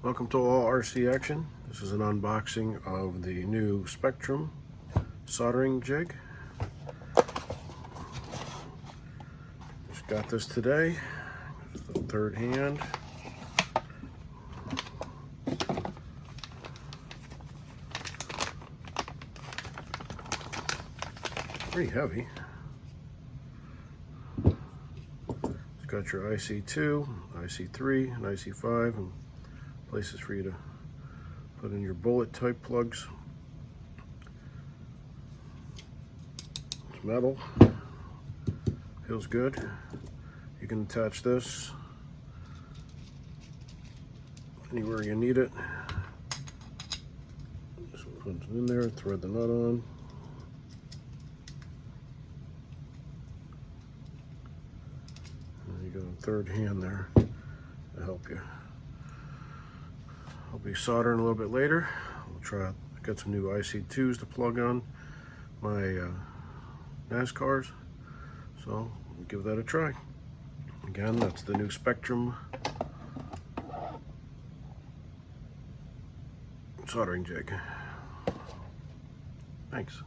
Welcome to all RC action. This is an unboxing of the new Spektrum soldering jig. Just got this today. This is the third hand. Pretty heavy. It's got your IC2, IC3, and IC5, and places for you to put in your bullet type plugs. It's metal, feels good. You can attach this anywhere you need it. Just put it in there, thread the nut on. And you got a third hand there to help you. I'll be soldering a little bit later. We'll try out, got some new IC2s to plug on my NASCARs, so we'll give that a try. Again, that's the new Spektrum soldering jig. Thanks.